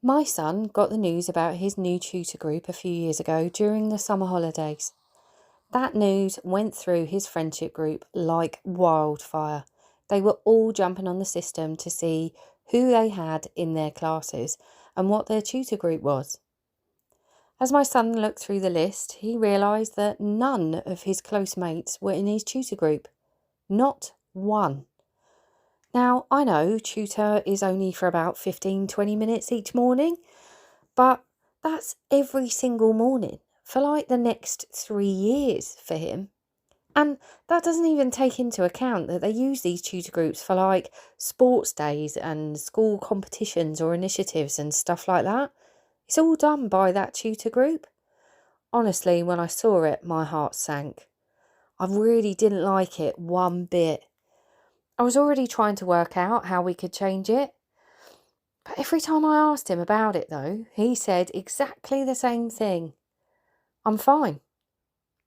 My son got the news about his new tutor group a few years ago during the summer holidays. That news went through his friendship group like wildfire. They were all jumping on the system to see who they had in their classes and what their tutor group was. As my son looked through the list, he realised that none of his close mates were in his tutor group. Not one. Now, I know tutor is only for about 15-20 minutes each morning, but that's every single morning for like the next 3 years for him. And that doesn't even take into account that they use these tutor groups for like sports days and school competitions or initiatives and stuff like that. It's all done by that tutor group. Honestly, when I saw it, my heart sank. I really didn't like it one bit. I was already trying to work out how we could change it. But every time I asked him about it, though, he said exactly the same thing. I'm fine.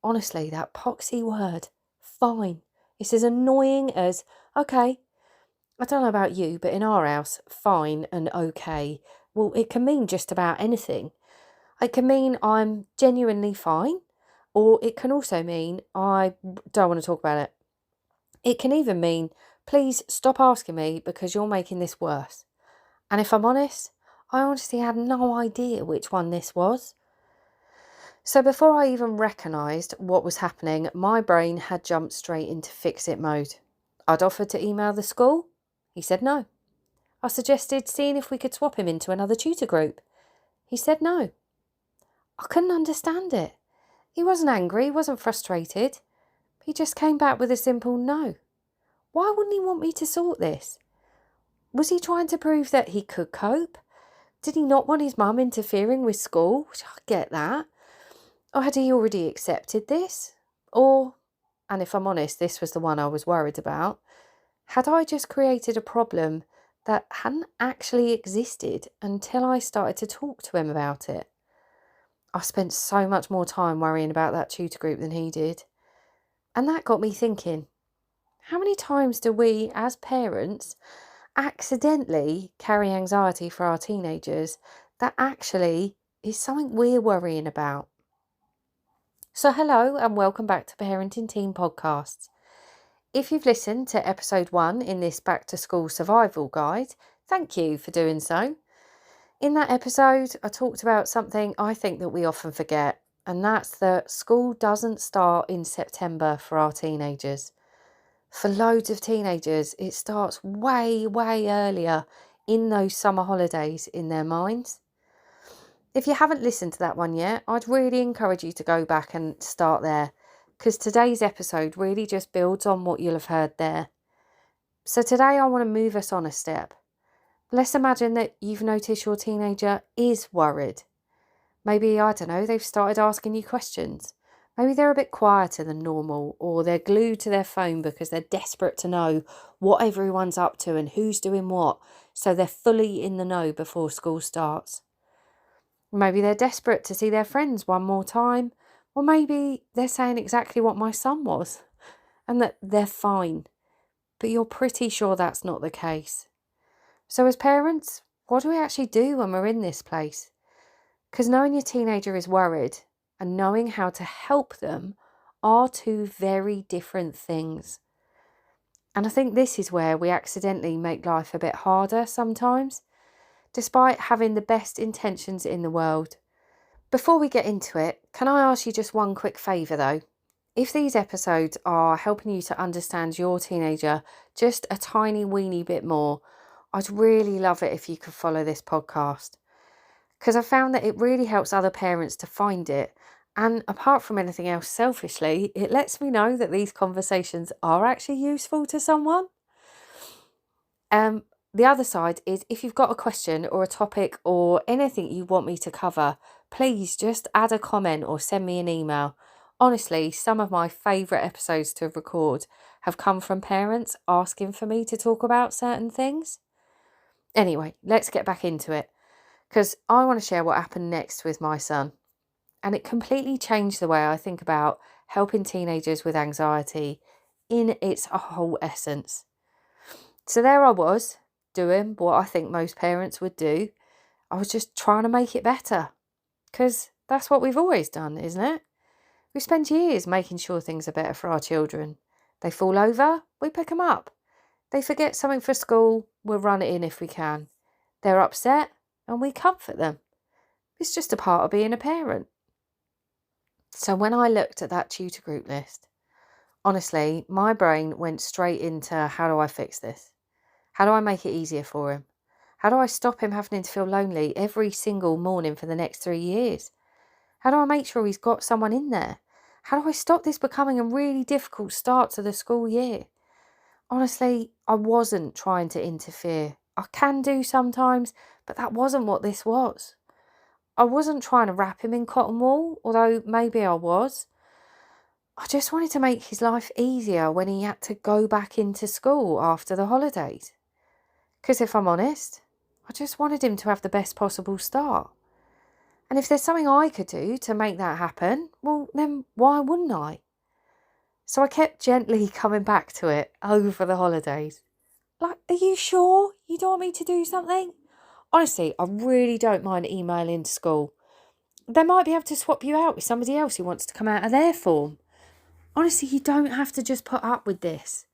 Honestly, that poxy word, fine. It's as annoying as, okay. I don't know about you, but in our house, fine and okay, well, it can mean just about anything. It can mean I'm genuinely fine, or it can also mean I don't want to talk about it. It can even mean, please stop asking me because you're making this worse. And if I'm honest, I honestly had no idea which one this was. So before I even recognised what was happening, my brain had jumped straight into fix-it mode. I'd offered to email the school. He said no. I suggested seeing if we could swap him into another tutor group. He said no. I couldn't understand it. He wasn't angry, he wasn't frustrated. He just came back with a simple no. Why wouldn't he want me to sort this? Was he trying to prove that he could cope? Did he not want his mum interfering with school? I get that. Or had he already accepted this? Or, and if I'm honest, this was the one I was worried about, had I just created a problem that hadn't actually existed until I started to talk to him about it? I spent so much more time worrying about that tutor group than he did. And that got me thinking, how many times do we, as parents, accidentally carry anxiety for our teenagers that actually is something we're worrying about? So hello and welcome back to Parenting Teen Podcasts. If you've listened to episode 1 in this back to school survival guide, thank you for doing so. In that episode, I talked about something I think that we often forget, and that's that school doesn't start in September for our teenagers. For loads of teenagers, it starts way, way earlier in those summer holidays in their minds. If you haven't listened to that one yet, I'd really encourage you to go back and start there, because today's episode really just builds on what you'll have heard there. So today I want to move us on a step. Let's imagine that you've noticed your teenager is worried. Maybe, I don't know, they've started asking you questions. Maybe they're a bit quieter than normal, or they're glued to their phone because they're desperate to know what everyone's up to and who's doing what, so they're fully in the know before school starts. Maybe they're desperate to see their friends one more time, or maybe they're saying exactly what my son was, and that they're fine. But you're pretty sure that's not the case. So as parents, what do we actually do when we're in this place? Because knowing your teenager is worried and knowing how to help them are two very different things. And I think this is where we accidentally make life a bit harder sometimes, despite having the best intentions in the world. Before we get into it, can I ask you just one quick favour though? If these episodes are helping you to understand your teenager just a tiny weeny bit more, I'd really love it if you could follow this podcast, because I found that it really helps other parents to find it. And apart from anything else, selfishly, it lets me know that these conversations are actually useful to someone. The other side is, if you've got a question or a topic or anything you want me to cover, please just add a comment or send me an email. Honestly, some of my favourite episodes to record have come from parents asking for me to talk about certain things. Anyway, let's get back into it, because I want to share what happened next with my son. And it completely changed the way I think about helping teenagers with anxiety in its whole essence. So there I was, doing what I think most parents would do. I was just trying to make it better. Because that's what we've always done, isn't it? We spend years making sure things are better for our children. They fall over, we pick them up. They forget something for school, we'll run it in if we can. They're upset, and we comfort them. It's just a part of being a parent. So when I looked at that tutor group list, honestly, my brain went straight into, how do I fix this? How do I make it easier for him? How do I stop him having to feel lonely every single morning for the next 3 years? How do I make sure he's got someone in there? How do I stop this becoming a really difficult start to the school year? Honestly, I wasn't trying to interfere. I can do sometimes, but that wasn't what this was. I wasn't trying to wrap him in cotton wool, although maybe I was. I just wanted to make his life easier when he had to go back into school after the holidays. Because if I'm honest, I just wanted him to have the best possible start. And if there's something I could do to make that happen, well, then why wouldn't I? So I kept gently coming back to it over the holidays. Like, are you sure you don't want me to do something? Honestly, I really don't mind emailing to school. They might be able to swap you out with somebody else who wants to come out of their form. Honestly, you don't have to just put up with this.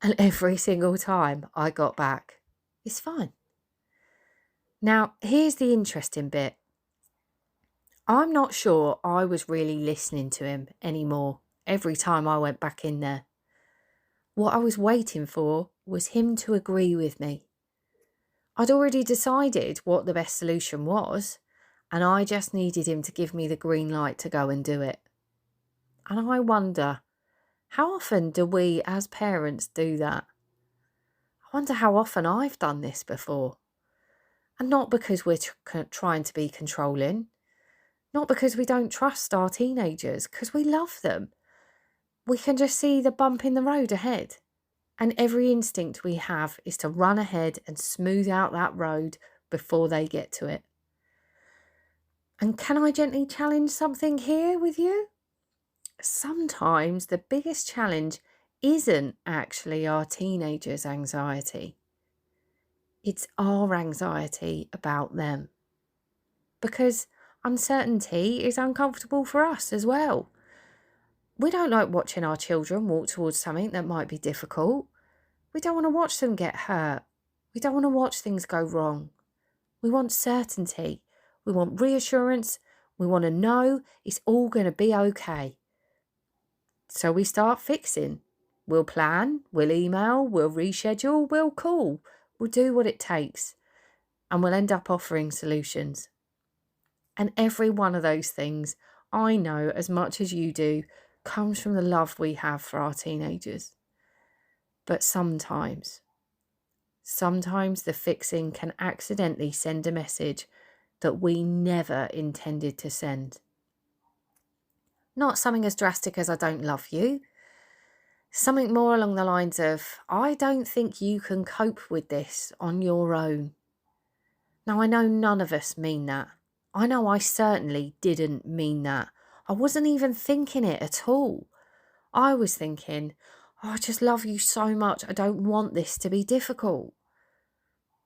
And every single time I got back, it's fine. Now, here's the interesting bit. I'm not sure I was really listening to him anymore every time I went back in there. What I was waiting for was him to agree with me. I'd already decided what the best solution was, and I just needed him to give me the green light to go and do it. And I wonder, how often do we as parents do that? I wonder how often I've done this before. And not because we're trying to be controlling, not because we don't trust our teenagers, because we love them. We can just see the bump in the road ahead. And every instinct we have is to run ahead and smooth out that road before they get to it. And can I gently challenge something here with you? Sometimes the biggest challenge isn't actually our teenagers' anxiety. It's our anxiety about them. Because uncertainty is uncomfortable for us as well. We don't like watching our children walk towards something that might be difficult. We don't want to watch them get hurt. We don't want to watch things go wrong. We want certainty. We want reassurance. We want to know it's all going to be okay. So we start fixing. We'll plan, we'll email, we'll reschedule, we'll call. We'll do what it takes. And we'll end up offering solutions. And every one of those things, I know as much as you do, comes from the love we have for our teenagers. But sometimes the fixing can accidentally send a message that we never intended to send. Not something as drastic as I don't love you. Something more along the lines of, I don't think you can cope with this on your own. Now, I know none of us mean that. I know I certainly didn't mean that. I wasn't even thinking it at all. I was thinking, I just love you so much. I don't want this to be difficult.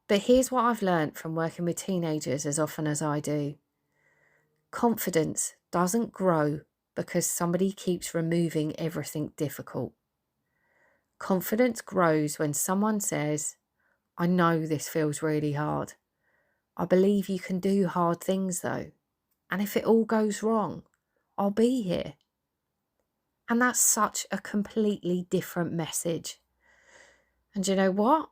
But here's what I've learnt from working with teenagers as often as I do. Confidence doesn't grow because somebody keeps removing everything difficult. Confidence grows when someone says, I know this feels really hard. I believe you can do hard things though. And if it all goes wrong, I'll be here. And that's such a completely different message. And you know what?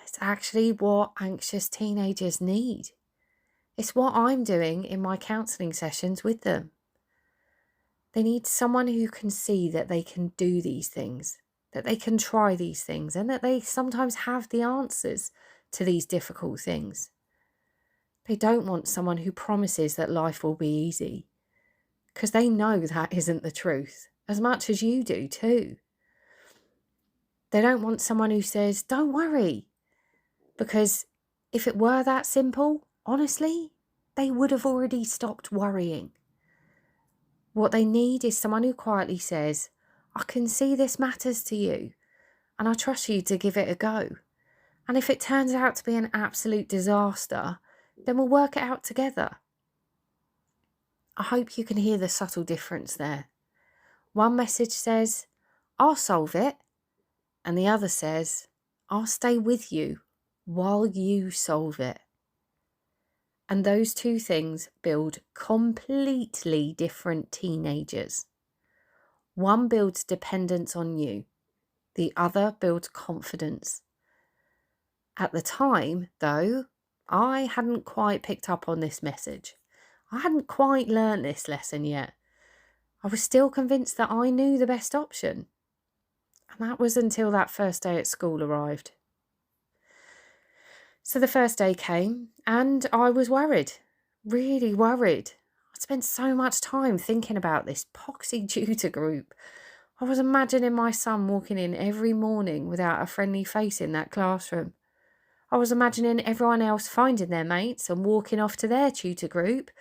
It's actually what anxious teenagers need. It's what I'm doing in my counselling sessions with them. They need someone who can see that they can do these things, that they can try these things, and that they sometimes have the answers to these difficult things. They don't want someone who promises that life will be easy, because they know that isn't the truth, as much as you do too. They don't want someone who says, don't worry, because if it were that simple, honestly, they would have already stopped worrying. What they need is someone who quietly says, I can see this matters to you, and I trust you to give it a go. And if it turns out to be an absolute disaster, then we'll work it out together. I hope you can hear the subtle difference there. One message says, I'll solve it. And the other says, I'll stay with you while you solve it. And those two things build completely different teenagers. One builds dependence on you. The other builds confidence. At the time, though, I hadn't quite picked up on this message. I hadn't quite learned this lesson yet. I was still convinced that I knew the best option. And that was until that first day at school arrived. So the first day came and I was worried, really worried. I'd spent so much time thinking about this poxy tutor group. I was imagining my son walking in every morning without a friendly face in that classroom. I was imagining everyone else finding their mates and walking off to their tutor group,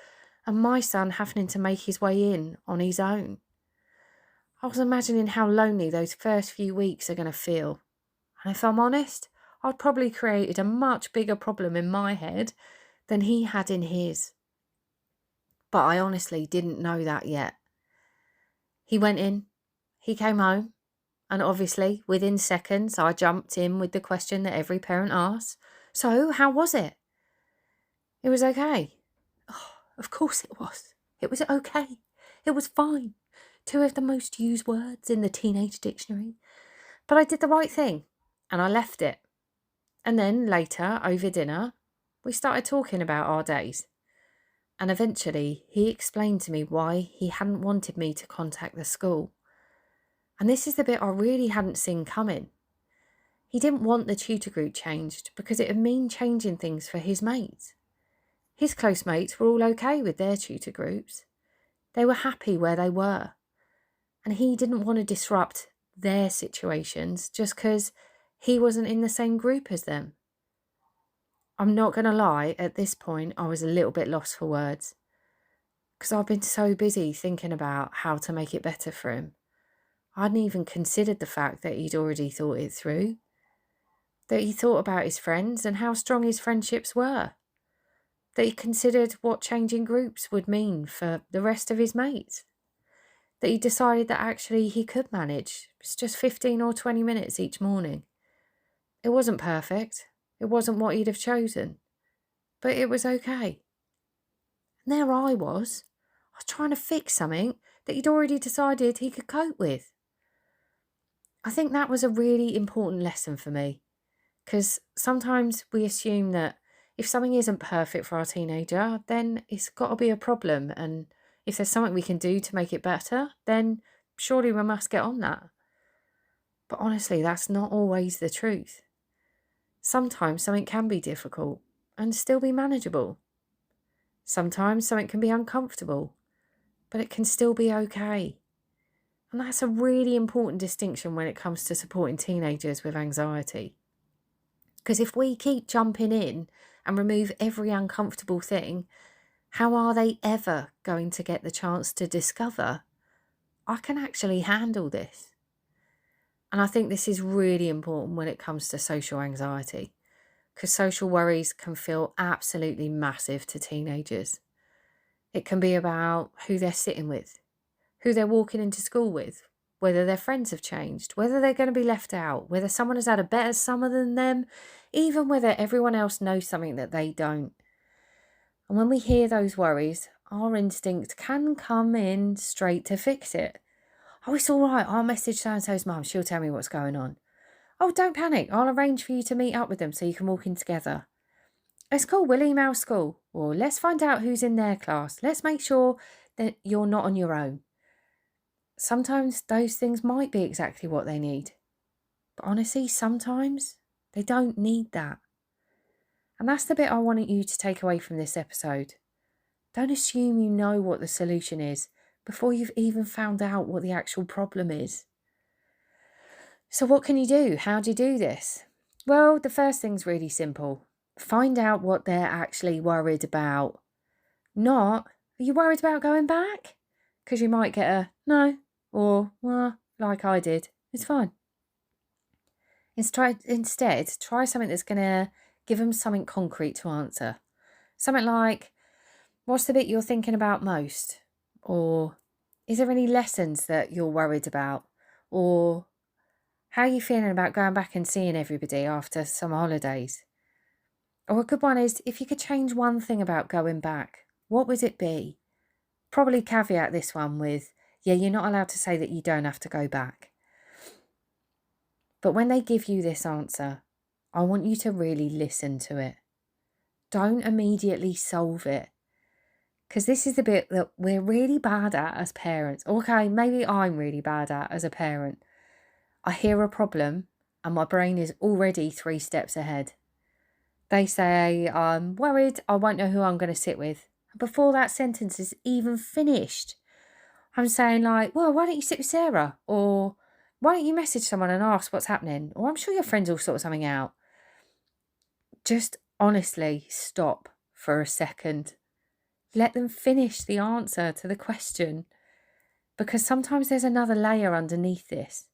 and my son having to make his way in on his own. I was imagining how lonely those first few weeks are going to feel. And if I'm honest, I'd probably created a much bigger problem in my head than he had in his. But I honestly didn't know that yet. He went in, he came home, and obviously within seconds I jumped in with the question that every parent asks. So, how was it? It was okay. Oh, of course it was. It was okay. It was fine. 2 of the most used words in the teenage dictionary. But I did the right thing and I left it. And then later, over dinner, we started talking about our days. And eventually he explained to me why he hadn't wanted me to contact the school. And this is the bit I really hadn't seen coming. He didn't want the tutor group changed because it would mean changing things for his mates. His close mates were all okay with their tutor groups. They were happy where they were. And he didn't want to disrupt their situations just because he wasn't in the same group as them. I'm not going to lie, at this point I was a little bit lost for words because I've been so busy thinking about how to make it better for him. I hadn't even considered the fact that he'd already thought it through, that he thought about his friends and how strong his friendships were, that he considered what changing groups would mean for the rest of his mates, that he decided that actually he could manage. It's just 15 or 20 minutes each morning. It wasn't perfect. It wasn't what he'd have chosen, but it was okay. And there I was trying to fix something that he'd already decided he could cope with. I think that was a really important lesson for me, because sometimes we assume that if something isn't perfect for our teenager, then it's got to be a problem. And if there's something we can do to make it better, then surely we must get on that. But honestly, that's not always the truth. Sometimes something can be difficult and still be manageable. Sometimes something can be uncomfortable, but it can still be okay. And that's a really important distinction when it comes to supporting teenagers with anxiety. Because if we keep jumping in and remove every uncomfortable thing, how are they ever going to get the chance to discover, I can actually handle this? And I think this is really important when it comes to social anxiety, because social worries can feel absolutely massive to teenagers. It can be about who they're sitting with, who they're walking into school with, whether their friends have changed, whether they're going to be left out, whether someone has had a better summer than them, even whether everyone else knows something that they don't. And when we hear those worries, our instinct can come in straight to fix it. Oh, it's all right. I'll message so-and-so's mum. She'll tell me what's going on. Oh, don't panic. I'll arrange for you to meet up with them so you can walk in together. It's cool. We'll email school. Or let's find out who's in their class. Let's make sure that you're not on your own. Sometimes those things might be exactly what they need. But honestly, sometimes they don't need that. And that's the bit I wanted you to take away from this episode. Don't assume you know what the solution is before you've even found out what the actual problem is. So what can you do? How do you do this? Well, the first thing's really simple. Find out what they're actually worried about. Not, are you worried about going back? Because you might get a no, or well, like I did. It's fine. Instead, try something that's going to give them something concrete to answer. Something like, what's the bit you're thinking about most? Or is there any lessons that you're worried about? Or how are you feeling about going back and seeing everybody after summer holidays? Or a good one is, if you could change one thing about going back, what would it be? Probably caveat this one with, yeah, you're not allowed to say that you don't have to go back. But when they give you this answer, I want you to really listen to it. Don't immediately solve it. Because this is the bit that we're really bad at as parents. Okay, maybe I'm really bad at as a parent. I hear a problem and my brain is already 3 steps ahead. They say, I'm worried, I won't know who I'm going to sit with. Before that sentence is even finished, I'm saying like, well, why don't you sit with Sarah? Or why don't you message someone and ask what's happening? Or I'm sure your friends will sort something out. Just honestly stop for a second. Let them finish the answer to the question. Because sometimes there's another layer underneath this.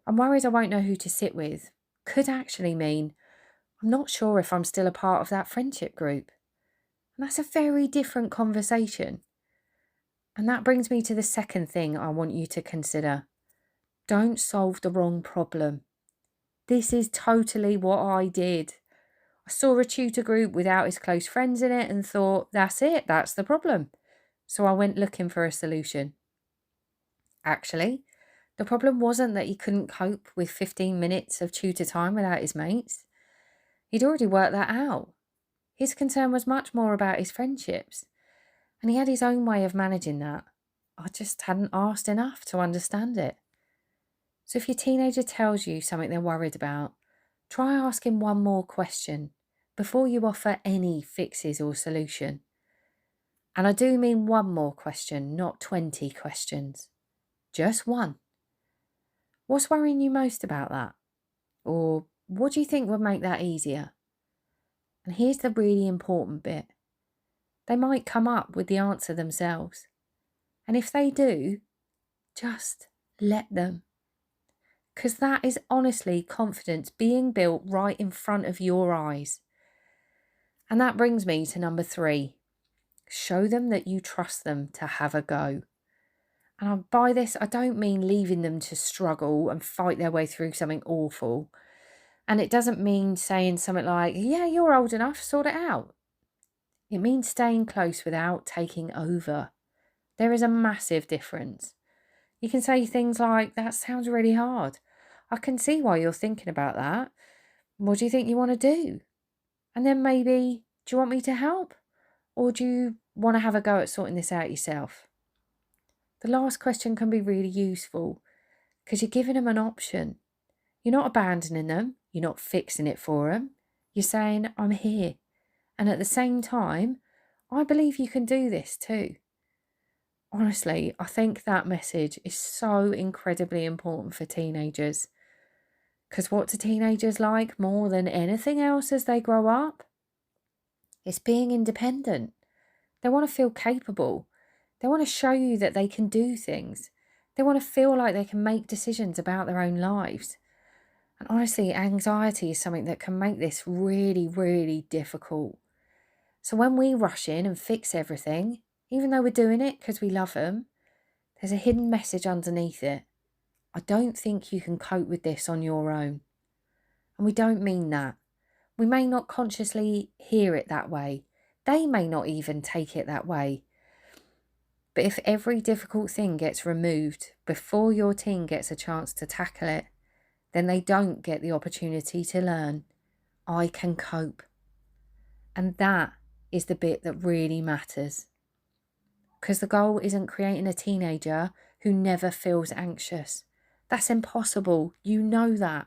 I'm worried I won't know who to sit with could actually mean I'm not sure if I'm still a part of that friendship group. And that's a very different conversation. And that brings me to the second thing I want you to consider. Don't solve the wrong problem. This is totally what I did. I saw a tutor group without his close friends in it and thought, that's it, that's the problem. So I went looking for a solution. Actually, the problem wasn't that he couldn't cope with 15 minutes of tutor time without his mates. He'd already worked that out. His concern was much more about his friendships. And he had his own way of managing that. I just hadn't asked enough to understand it. So if your teenager tells you something they're worried about, try asking one more question before you offer any fixes or solution. And I do mean one more question, not 20 questions. Just one. What's worrying you most about that? Or what do you think would make that easier? And here's the really important bit. They might come up with the answer themselves. And if they do, just let them. Because that is honestly confidence being built right in front of your eyes. And that brings me to number 3. Show them that you trust them to have a go. And by this, I don't mean leaving them to struggle and fight their way through something awful. And it doesn't mean saying something like, yeah, you're old enough, sort it out. It means staying close without taking over. There is a massive difference. You can say things like, that sounds really hard. I can see why you're thinking about that. What do you think you want to do? And then maybe, do you want me to help? Or do you want to have a go at sorting this out yourself? The last question can be really useful because you're giving them an option. You're not abandoning them. You're not fixing it for them. You're saying, I'm here. And at the same time, I believe you can do this too. Honestly, I think that message is so incredibly important for teenagers. Because what do teenagers like more than anything else as they grow up? It's being independent. They want to feel capable. They want to show you that they can do things. They want to feel like they can make decisions about their own lives. And honestly, anxiety is something that can make this really, really difficult. So when we rush in and fix everything, even though we're doing it because we love them, there's a hidden message underneath it. I don't think you can cope with this on your own. And we don't mean that. We may not consciously hear it that way. They may not even take it that way. But if every difficult thing gets removed before your teen gets a chance to tackle it, then they don't get the opportunity to learn, I can cope. And that is the bit that really matters. Because the goal isn't creating a teenager who never feels anxious. That's impossible. You know that.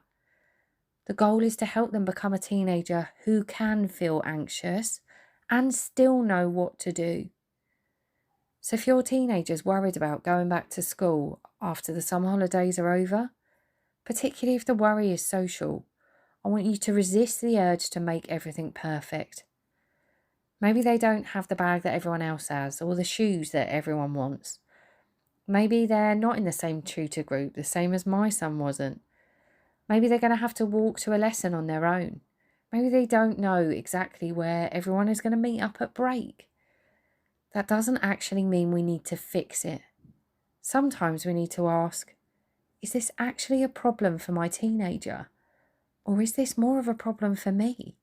The goal is to help them become a teenager who can feel anxious and still know what to do. So if your teenager's worried about going back to school after the summer holidays are over, particularly if the worry is social, I want you to resist the urge to make everything perfect. Maybe they don't have the bag that everyone else has or the shoes that everyone wants. Maybe they're not in the same tutor group, the same as my son wasn't. Maybe they're going to have to walk to a lesson on their own. Maybe they don't know exactly where everyone is going to meet up at break. That doesn't actually mean we need to fix it. Sometimes we need to ask, is this actually a problem for my teenager? Or is this more of a problem for me?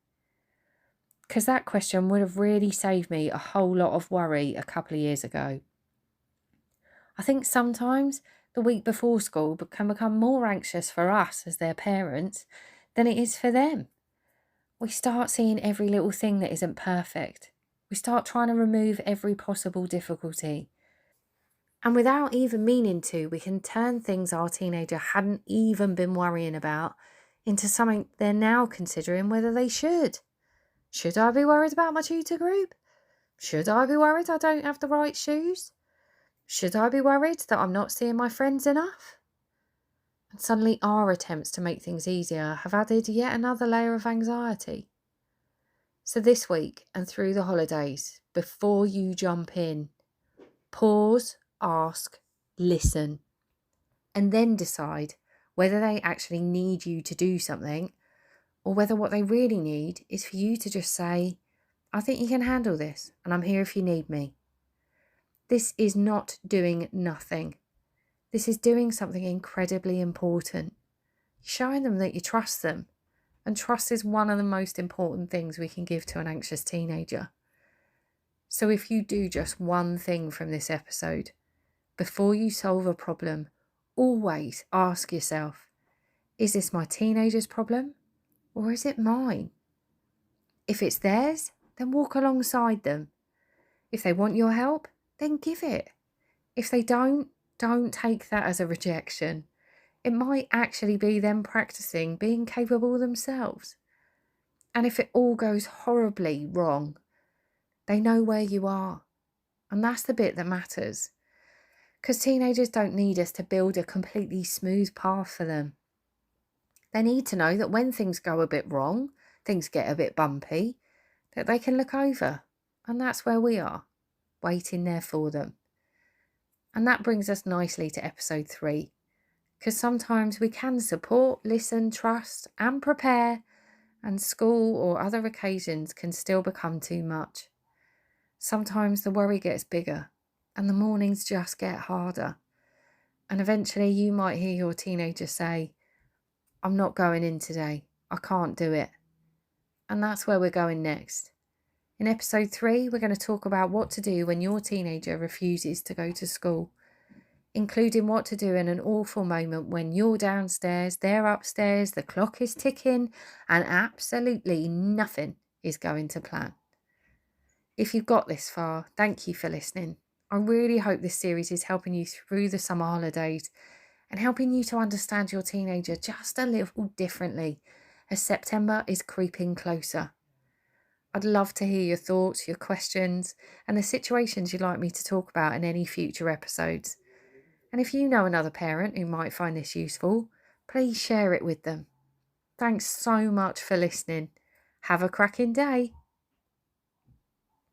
Because that question would have really saved me a whole lot of worry a couple of years ago. I think sometimes the week before school can become more anxious for us as their parents than it is for them. We start seeing every little thing that isn't perfect. We start trying to remove every possible difficulty. And without even meaning to, we can turn things our teenager hadn't even been worrying about into something they're now considering whether they should. Should I be worried about my tutor group? Should I be worried I don't have the right shoes? Should I be worried that I'm not seeing my friends enough? And suddenly our attempts to make things easier have added yet another layer of anxiety. So this week and through the holidays, before you jump in, pause, ask, listen, and then decide whether they actually need you to do something or whether what they really need is for you to just say, I think you can handle this and I'm here if you need me. This is not doing nothing. This is doing something incredibly important. Showing them that you trust them. And trust is one of the most important things we can give to an anxious teenager. So if you do just one thing from this episode, before you solve a problem, always ask yourself, is this my teenager's problem or is it mine? If it's theirs, then walk alongside them. If they want your help, then give it. If they don't take that as a rejection. It might actually be them practicing being capable themselves. And if it all goes horribly wrong, they know where you are. And that's the bit that matters. Because teenagers don't need us to build a completely smooth path for them. They need to know that when things go a bit wrong, things get a bit bumpy, that they can look over. And that's where we are, waiting there for them. And that brings us nicely to episode 3. Because sometimes we can support, listen, trust and prepare, and school or other occasions can still become too much. Sometimes the worry gets bigger and the mornings just get harder. And eventually you might hear your teenager say, I'm not going in today. I can't do it. And that's where we're going next. In episode 3, we're going to talk about what to do when your teenager refuses to go to school, including what to do in an awful moment when you're downstairs, they're upstairs, the clock is ticking, and absolutely nothing is going to plan. If you've got this far, thank you for listening. I really hope this series is helping you through the summer holidays and helping you to understand your teenager just a little differently as September is creeping closer. I'd love to hear your thoughts, your questions, and the situations you'd like me to talk about in any future episodes. And if you know another parent who might find this useful, please share it with them. Thanks so much for listening. Have a cracking day.